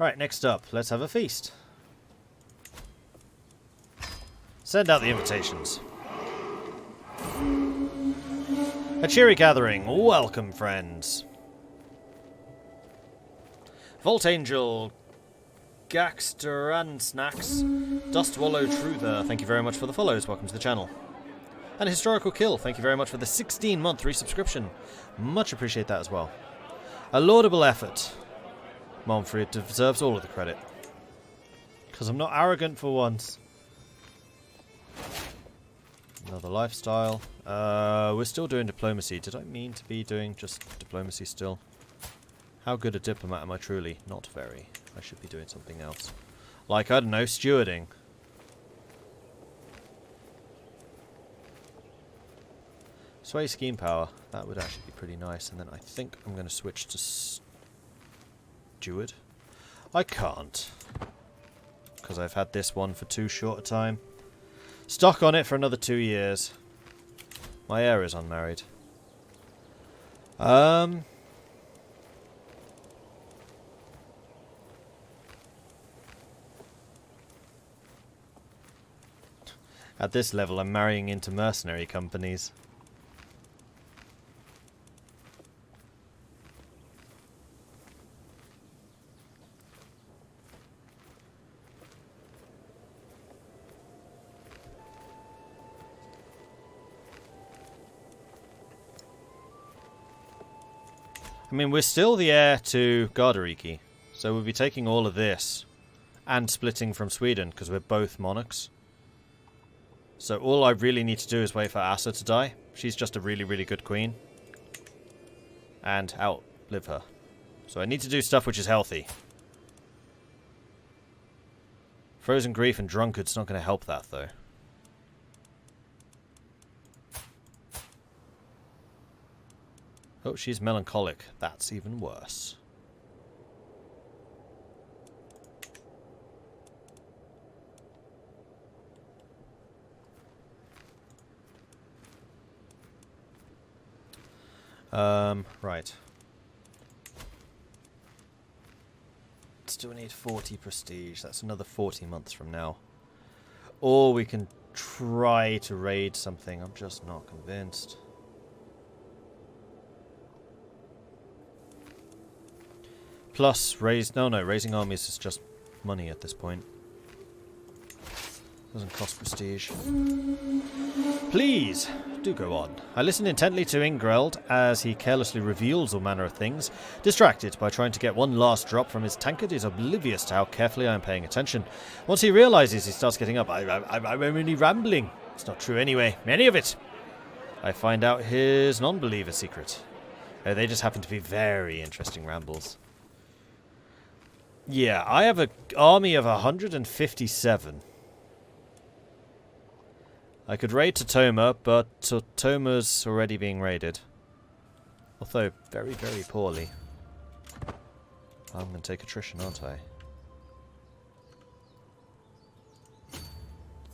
Right, next up, let's have a feast. Send out the invitations. A cheery gathering. Welcome, friends. Vault Angel, Gaxter and Snacks, Dust Wallow Truther, thank you very much for the follows. Welcome to the channel. And Historical Kill, thank you very much for the 16-month resubscription. Much appreciate that as well. A laudable effort. Mordred deserves all of the credit. Because I'm not arrogant for once. Another lifestyle. We're still doing diplomacy. Did I mean to be doing just diplomacy still? How good a diplomat am I truly? Not very. I should be doing something else. Like, I don't know, stewarding. Sway scheme power. That would actually be pretty nice. And then I think I'm going to switch to steward. I can't. Because I've had this one for too short a time. Stock on it for another 2 years. My heir is unmarried. At this level, I'm marrying into mercenary companies. I mean, we're still the heir to Gardariki, so we'll be taking all of this and splitting from Sweden because we're both monarchs. So all I really need to do is wait for Asa to die. She's just a really, really good queen. And outlive her. So I need to do stuff which is healthy. Frozen Grief and Drunkard's not going to help that, though. Oh, she's melancholic. That's even worse. Right. Still need 40 prestige. That's another 40 months from now. Or we can try to raid something. I'm just not convinced. Plus, raising armies is just money at this point. Doesn't cost prestige. Please, do go on. I listen intently to Ingreld as he carelessly reveals all manner of things. Distracted by trying to get one last drop from his tankard, he's oblivious to how carefully I am paying attention. Once he realizes, he starts getting up. I'm only rambling. It's not true anyway. Any of it. I find out his non-believer secret. They just happen to be very interesting rambles. Yeah, I have an army of 157. I could raid Totoma, but Totoma's already being raided. Although, very, very poorly. I'm going to take attrition, aren't I?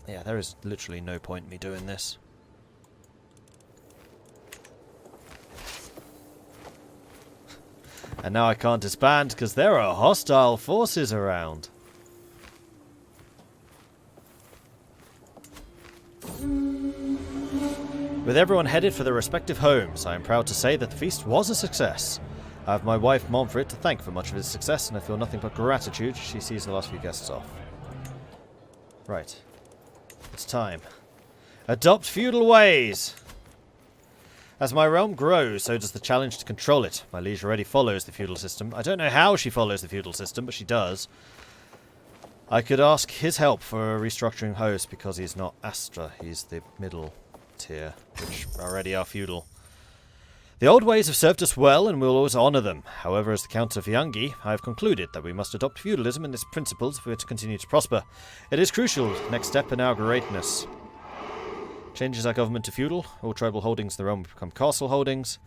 Yeah, there is literally no point in me doing this. And now I can't disband because there are hostile forces around. With everyone headed for their respective homes, I am proud to say that the feast was a success. I have my wife Mordred to thank for much of his success, and I feel nothing but gratitude she sees the last few guests off. Right. It's time. Adopt feudal ways! As my realm grows, so does the challenge to control it. My liege already follows the feudal system. I don't know how she follows the feudal system, but she does. I could ask his help for a restructuring host because he's not Astra, he's the middle tier, which already are feudal. The old ways have served us well and we'll always honour them. However, as the Count of Gotland, I have concluded that we must adopt feudalism and its principles if we are to continue to prosper. It is crucial. Next step in our greatness. Changes our government to feudal. All tribal holdings in the realm will become castle holdings.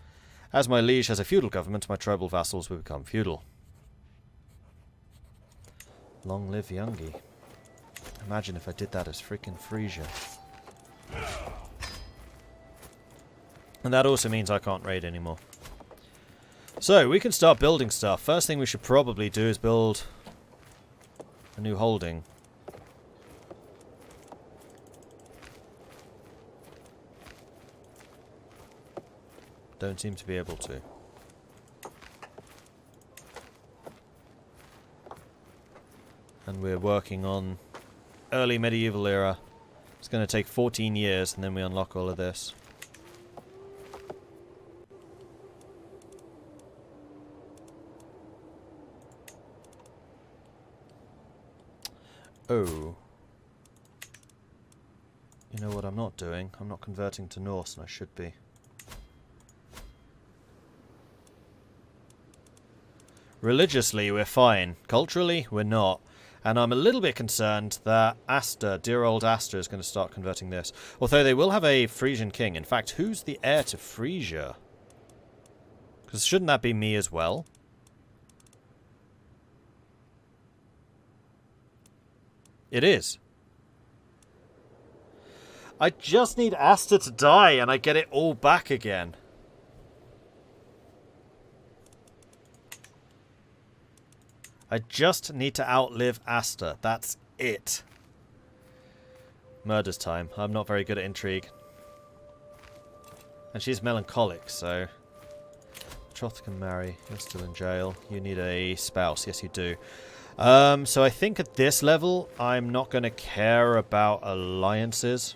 As my liege has a feudal government, my tribal vassals will become feudal. Long live Youngie. Imagine if I did that as freaking Frisia. And that also means I can't raid anymore. So, we can start building stuff. First thing we should probably do is build a new holding. Don't seem to be able to. And we're working on early medieval era. It's going to take 14 years and then we unlock all of this. Oh. You know what I'm not doing? I'm not converting to Norse, and I should be. Religiously, we're fine. Culturally, we're not. And I'm a little bit concerned that Asta, dear old Asta, is going to start converting this. Although they will have a Frisian king. In fact, who's the heir to Frisia? Because shouldn't that be me as well? It is. I just need Asta to die and I get it all back again. I just need to outlive Asta. That's it. Murder's time. I'm not very good at intrigue. And she's melancholic, so... Betrothed can marry. You're still in jail. You need a spouse. Yes, you do. So I think at this level, I'm not going to care about alliances.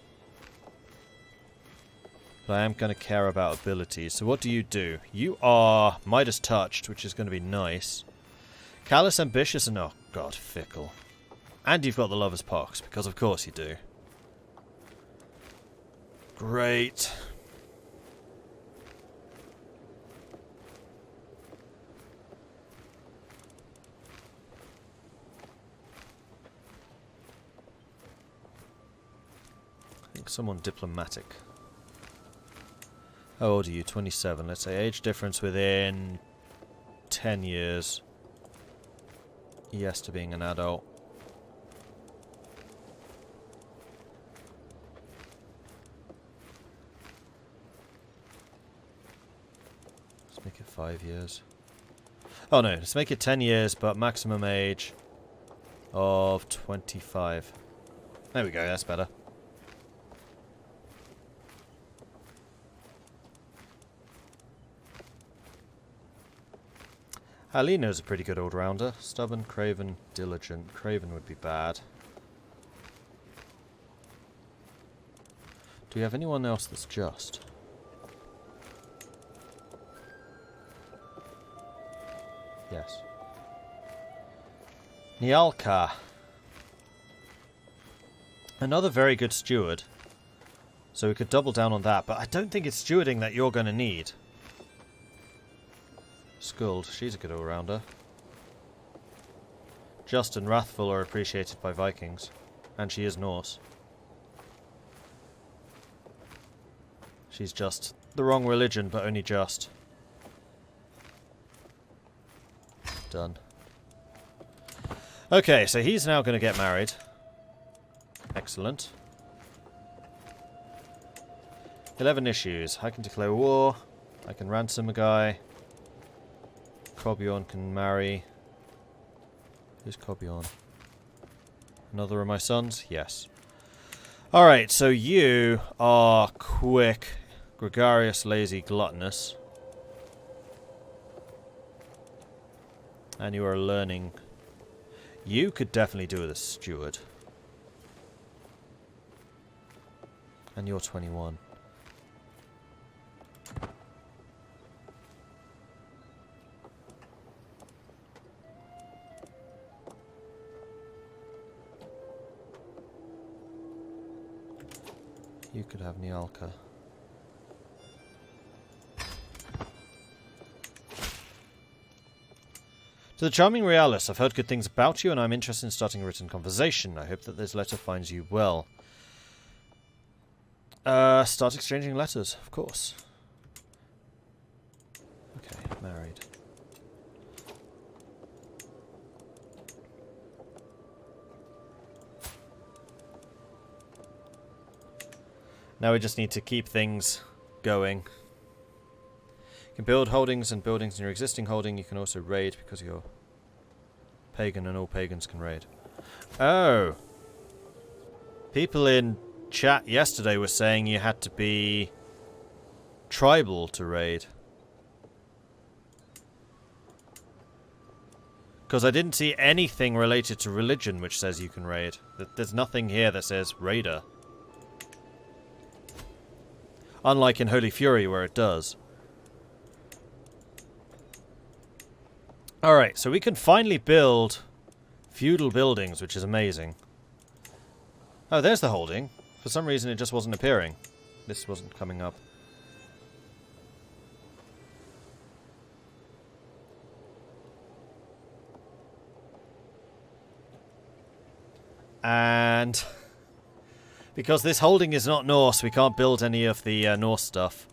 But I am going to care about abilities. So what do? You are Midas touched, which is going to be nice. Callous, ambitious, and oh god, fickle. And you've got the lover's pox, because of course you do. Great. I think someone diplomatic. How old are you? 27. Let's say age difference within 10 years. Yes to being an adult. Let's make it 5 years. Oh no, let's make it 10 years, but maximum age of 25. There we go, that's better. Alina's a pretty good all-rounder. Stubborn, craven, diligent. Craven would be bad. Do we have anyone else that's just? Yes. Nialka. Another very good steward. So we could double down on that, but I don't think it's stewarding that you're going to need. Skuld, she's a good all-rounder. Just and Wrathful are appreciated by Vikings. And she is Norse. She's just the wrong religion, but only just. Done. Okay, so he's now going to get married. Excellent. 11 issues. I can declare war. I can ransom a guy. Cobjorn can marry. Who's Cobjorn? Another of my sons? Yes. Alright, so you are quick, gregarious, lazy, gluttonous. And you are learning. You could definitely do with a steward. And you're 21. You could have Nialka. To the charming Realis, I've heard good things about you and I'm interested in starting a written conversation. I hope that this letter finds you well. Start exchanging letters, of course. Okay, married. Now we just need to keep things going. You can build holdings and buildings in your existing holding. You can also raid because you're pagan and all pagans can raid. Oh. People in chat yesterday were saying you had to be tribal to raid. Because I didn't see anything related to religion which says you can raid. There's nothing here that says raider. Unlike in Holy Fury where it does. Alright, so we can finally build feudal buildings, which is amazing. Oh, there's the holding. For some reason it just wasn't appearing. This wasn't coming up. And because this holding is not Norse, we can't build any of the Norse stuff.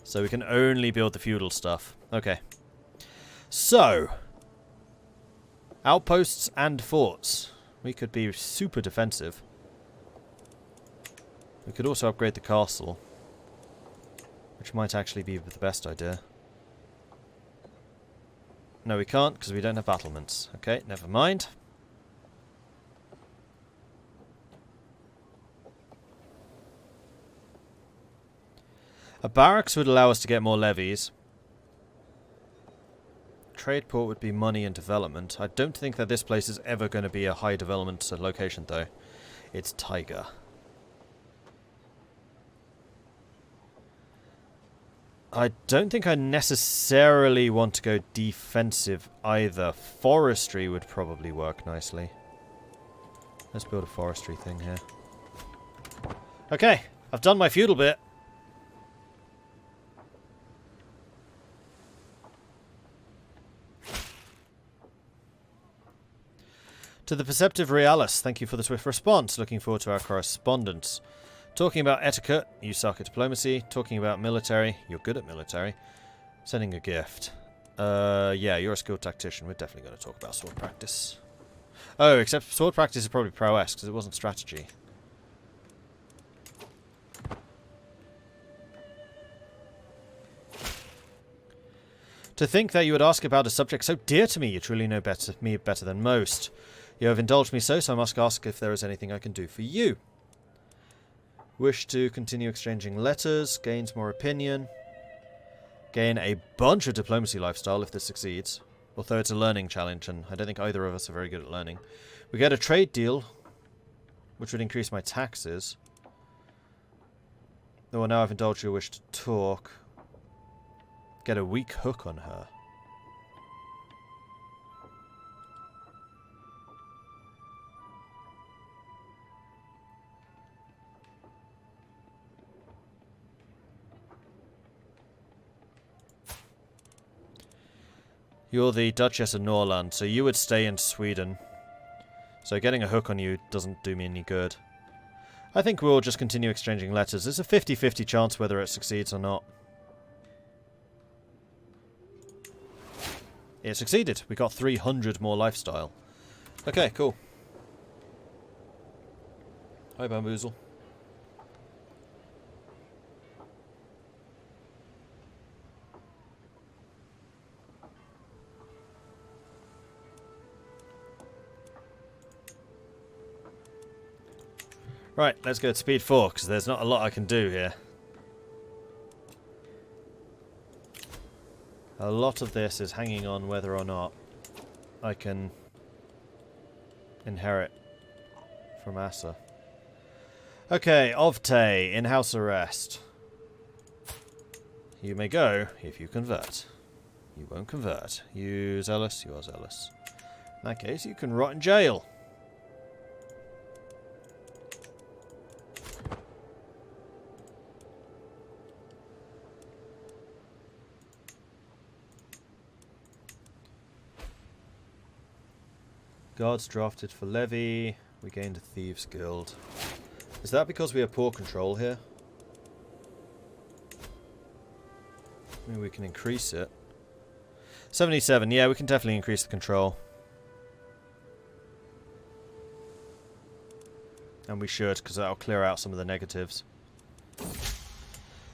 So we can only build the feudal stuff. Okay. So, outposts and forts. We could be super defensive. We could also upgrade the castle, which might actually be the best idea. No, we can't, because we don't have battlements. Okay, never mind. A barracks would allow us to get more levies. Trade port would be money and development. I don't think that this place is ever going to be a high development location, though. It's Tiger. I don't think I necessarily want to go defensive either. Forestry would probably work nicely. Let's build a forestry thing here. Okay, I've done my feudal bit. To the Perceptive Realis, thank you for the swift response. Looking forward to our correspondence. Talking about etiquette, you suck at diplomacy. Talking about military, you're good at military. Sending a gift. Yeah, you're a skilled tactician. We're definitely going to talk about sword practice. Oh, except sword practice is probably prowess, because it wasn't strategy. To think that you would ask about a subject so dear to me, you truly know me better than most. You have indulged me so I must ask if there is anything I can do for you. Wish to continue exchanging letters, gains more opinion. Gain a bunch of diplomacy lifestyle if this succeeds. Although it's a learning challenge, and I don't think either of us are very good at learning. We get a trade deal, which would increase my taxes. Oh, well, now I've indulged your wish to talk. Get a weak hook on her. You're the Duchess of Norland, so you would stay in Sweden. So getting a hook on you doesn't do me any good. I think we'll just continue exchanging letters. There's a 50-50 chance whether it succeeds or not. It succeeded. We got 300 more lifestyle. Okay, cool. Hi, Bamboozle. Right, let's go to speed 4, because there's not a lot I can do here. A lot of this is hanging on whether or not I can inherit from Asa. Okay, Ovte, in house arrest. You may go if you convert. You won't convert. You zealous? You are zealous. In that case, you can rot in jail. Guards drafted for levy. We gained a Thieves Guild. Is that because we have poor control here? Maybe we can increase it. 77, yeah, we can definitely increase the control. And we should, because that'll clear out some of the negatives.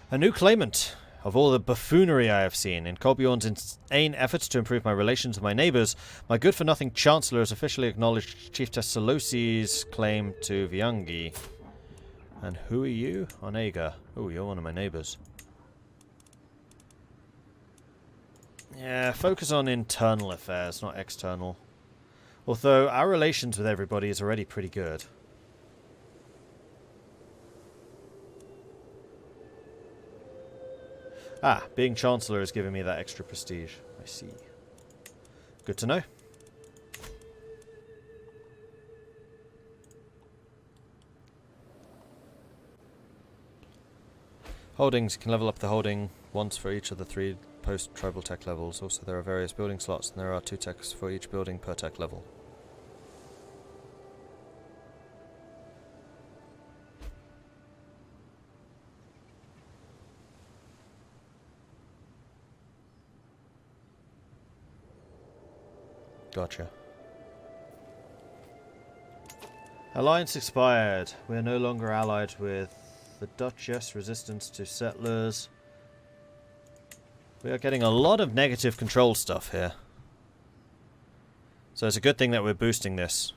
A new claimant. of all the buffoonery I have seen. In Kolbjorn's insane efforts to improve my relations with my neighbours, my good-for-nothing Chancellor has officially acknowledged Chief Tessalosi's claim to Viangi. And who are you? Onega. Oh, you're one of my neighbours. Yeah, focus on internal affairs, not external. Although, our relations with everybody is already pretty good. Ah, being Chancellor is giving me that extra prestige. I see. Good to know. Holdings. You can level up the holding once for each of the 3 post-tribal tech levels. Also, there are various building slots, and there are 2 techs for each building per tech level. Gotcha. Alliance expired. We are no longer allied with the Duchess. Resistance to settlers. We are getting a lot of negative control stuff here. So it's a good thing that we're boosting this.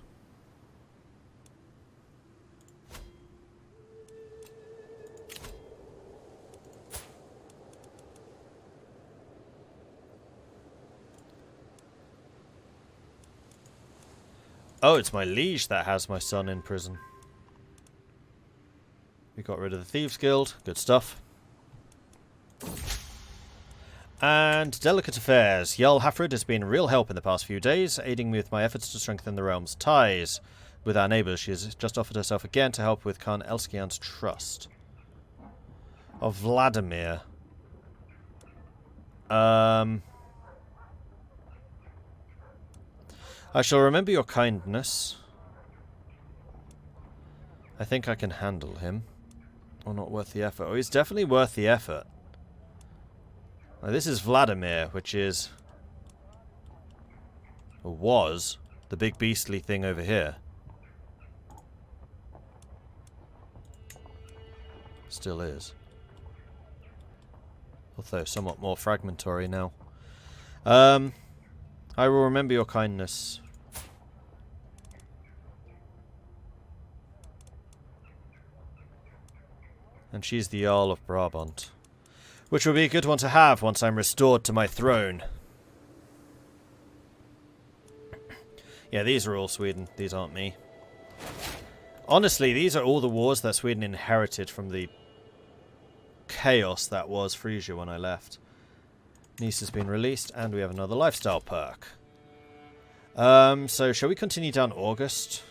Oh, it's my liege that has my son in prison. We got rid of the Thieves Guild. Good stuff. And delicate affairs. Jarl Hafred has been a real help in the past few days, aiding me with my efforts to strengthen the realm's ties with our neighbours. She has just offered herself again to help with Khan Elskian's trust. Of Vladimir. I shall remember your kindness. I think I can handle him. Or not worth the effort. Oh, he's definitely worth the effort. Now, this is Vladimir, which is... or was the big beastly thing over here. Still is. Although somewhat more fragmentary now. I will remember your kindness. And she's the Jarl of Brabant. Which will be a good one to have once I'm restored to my throne. Yeah, these are all Sweden. These aren't me. Honestly, these are all the wars that Sweden inherited from the chaos that was Frisia when I left. Nice has been released, and we have another lifestyle perk. So shall we continue down August?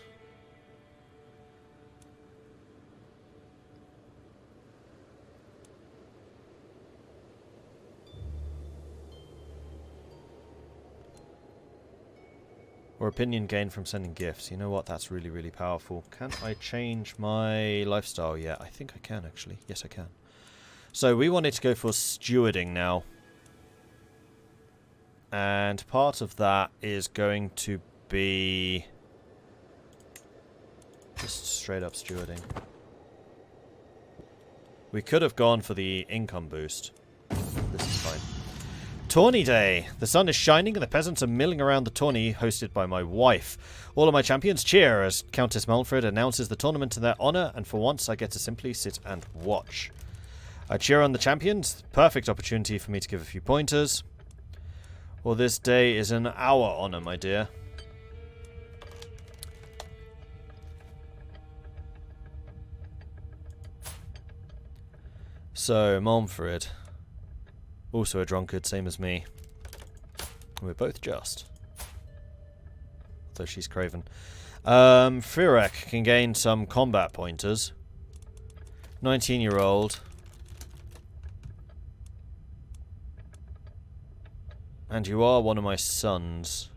Or opinion gain from sending gifts. You know what? That's really, really powerful. Can I change my lifestyle yet? I think I can, actually. Yes, I can. So we wanted to go for stewarding now. And part of that is going to be just straight up stewarding. We could have gone for the income boost. This is fine. Tourney Day! The sun is shining and the peasants are milling around the tourney hosted by my wife. All of my champions cheer as Countess Malfred announces the tournament to their honour, and for once I get to simply sit and watch. I cheer on the champions. Perfect opportunity for me to give a few pointers. Well, this day is in our honour, my dear. So, Malmfred. Also a drunkard, same as me. We're both just. Although she's craven. Firek can gain some combat pointers. 19-year-old. And you are one of my sons.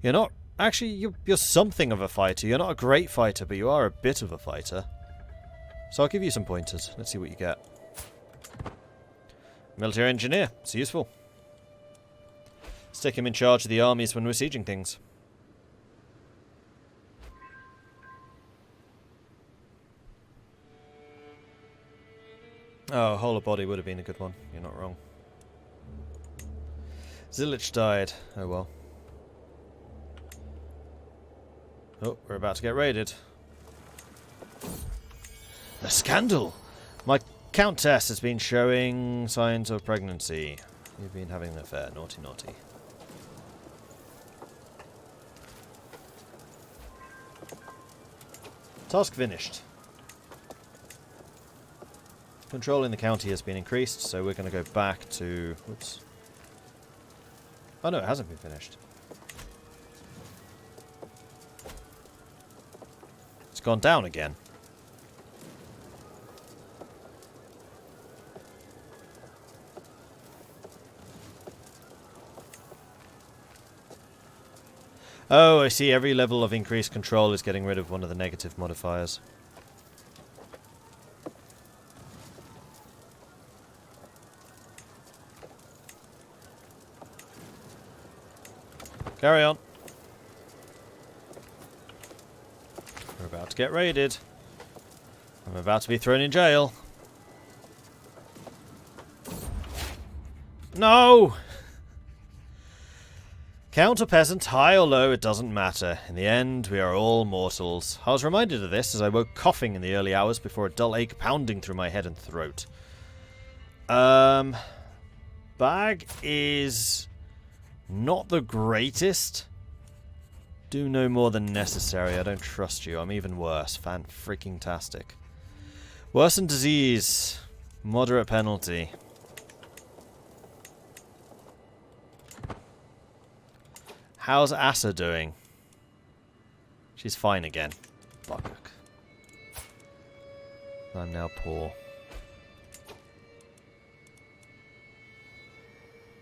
You're not... Actually, you're something of a fighter. You're not a great fighter, but you are a bit of a fighter. So I'll give you some pointers. Let's see what you get. Military engineer. It's useful. Stick him in charge of the armies when we're sieging things. Oh, whole of body would have been a good one. You're not wrong. Zilich died. Oh well. Oh, we're about to get raided. The scandal! My countess has been showing signs of pregnancy. You've been having an affair. Naughty, naughty. Task finished. Control in the county has been increased, so we're going to go back to... Whoops. Oh no, it hasn't been finished. It's gone down again. Oh, I see. Every level of increased control is getting rid of one of the negative modifiers. Carry on. We're about to get raided. I'm about to be thrown in jail. No! Count or peasant, high or low, it doesn't matter. In the end, we are all mortals. I was reminded of this as I woke coughing in the early hours before a dull ache pounding through my head and throat. Bag is not the greatest. Do no more than necessary. I don't trust you. I'm even worse. Fan-freaking-tastic. Worsen disease. Moderate penalty. How's Asa doing? She's fine again. Fuck. I'm now poor.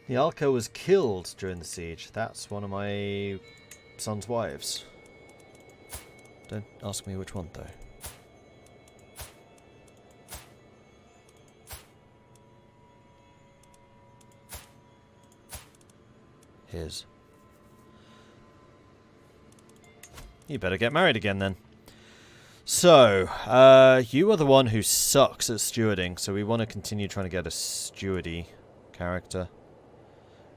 The Alka was killed during the siege. That's one of my son's wives. Don't ask me which one, though. His. You better get married again, then. So, you are the one who sucks at stewarding, so we want to continue trying to get a stewardy character.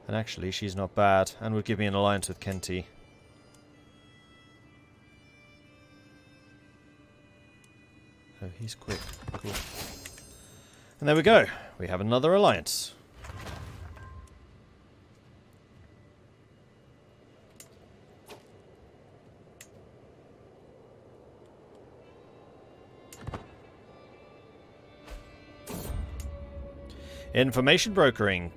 And actually, she's not bad, and would give me an alliance with Kenty. Oh, he's quick. Cool. And there we go. We have another alliance. Information brokering.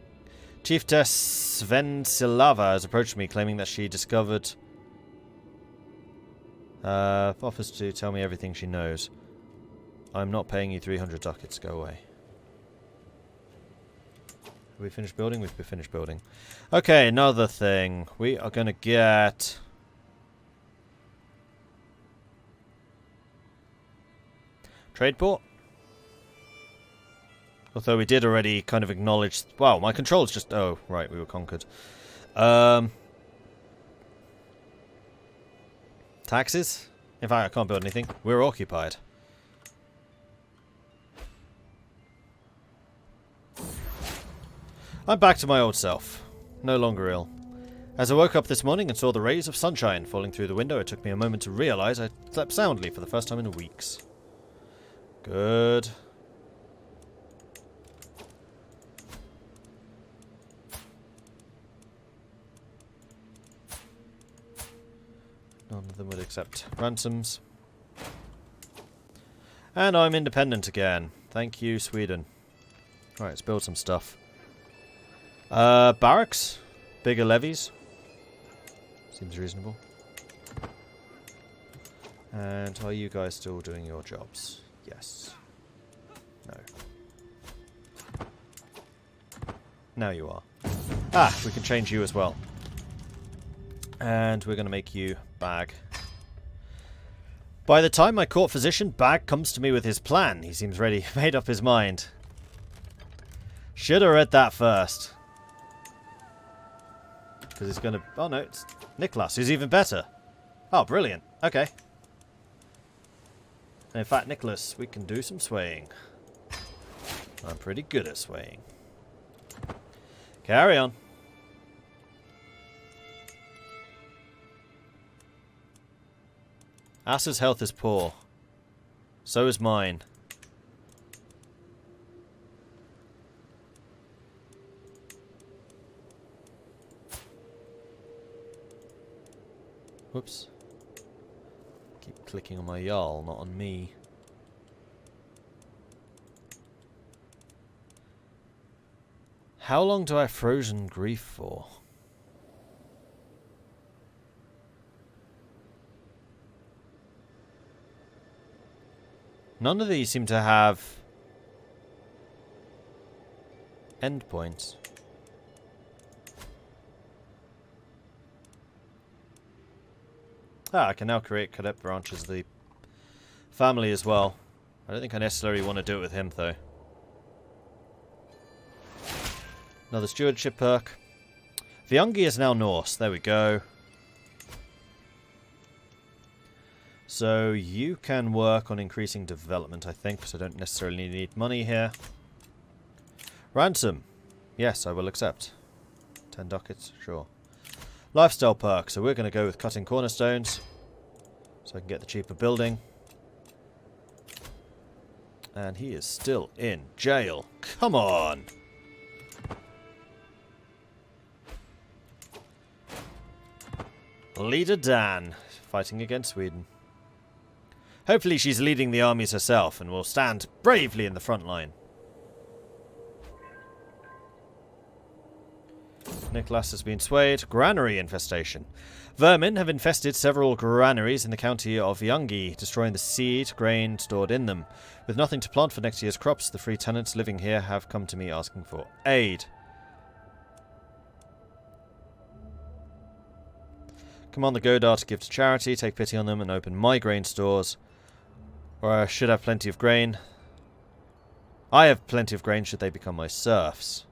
Chieftess Svensilava has approached me claiming that she discovered... offers to tell me everything she knows. I'm not paying you 300 ducats. Go away. Have we finished building? We've finished building. Okay, another thing. We are going to get... Trade port? Although we did already kind of acknowledge... Wow, my controls just... Oh, right, we were conquered. Taxes? In fact, I can't build anything. We're occupied. I'm back to my old self. No longer ill. As I woke up this morning and saw the rays of sunshine falling through the window, it took me a moment to realize I slept soundly for the first time in weeks. Good. None of them would accept ransoms. And I'm independent again. Thank you, Sweden. Alright, let's build some stuff. Barracks? Bigger levies? Seems reasonable. And are you guys still doing your jobs? Yes. No. Now you are. Ah, we can change you as well. And we're going to make you Bag. By the time my court physician, Bag, comes to me with his plan, he seems ready, made up his mind. Should have read that first. Because it's going to... Oh no, it's Nicholas, who's even better. Oh, brilliant. Okay. And in fact, Nicholas, we can do some swaying. I'm pretty good at swaying. Carry on. Asa's health is poor. So is mine. Whoops. Keep clicking on my Jarl, not on me. How long do I have Frozen Grief for? None of these seem to have endpoints. I can now create cadet branches of the family as well. I don't think I necessarily want to do it with him, though. Another stewardship perk. Viangi is now Norse. There we go. So you can work on increasing development, I think, because I don't necessarily need money here. Ransom. Yes, I will accept. 10 ducats, sure. Lifestyle perk. So we're going to go with cutting cornerstones. So I can get the cheaper building. And he is still in jail. Come on! Leader Dan, fighting against Sweden. Hopefully she's leading the armies herself and will stand bravely in the front line. Nicholas has been swayed. Granary Infestation. Vermin have infested several granaries in the county of Viangi, destroying the seed, grain stored in them. With nothing to plant for next year's crops, the free tenants living here have come to me asking for aid. Command the Godar to give to charity, take pity on them, and open my grain stores. Or I should have plenty of grain. I have plenty of grain should they become my serfs.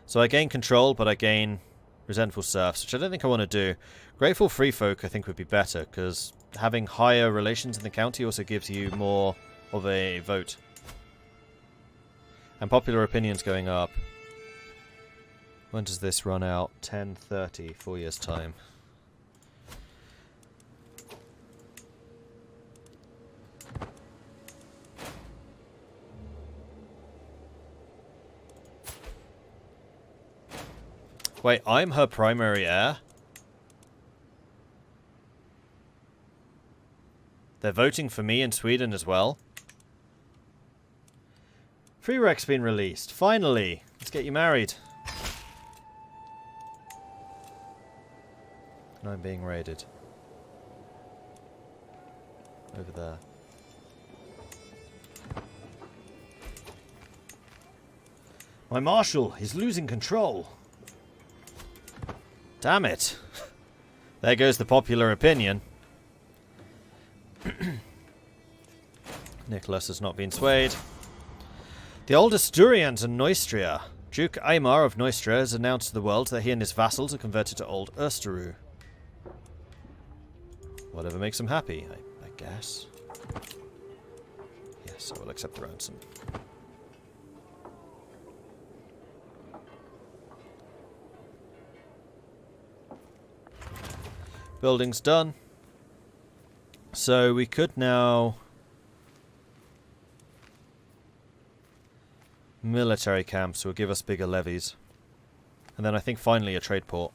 So I gain control, but I gain resentful serfs, which I don't think I want to do. Grateful free folk I think would be better, because having higher relations in the county also gives you more of a vote. And popular opinion's going up. When does this run out? 10:30, 4 years' time. Wait, I'm her primary heir? They're voting for me in Sweden as well? Free Rec's been released. Finally! Let's get you married. And I'm being raided. Over there. My marshal, he's losing control. Damn it. There goes the popular opinion. Nicholas has not been swayed. The old Asturians and Neustria. Duke Aymar of Neustria has announced to the world that he and his vassals are converted to Old Ersteru. Whatever makes him happy, I guess. Yes, I will accept the ransom. Building's done. So we could now... Military camps will give us bigger levies. And then I think finally a trade port.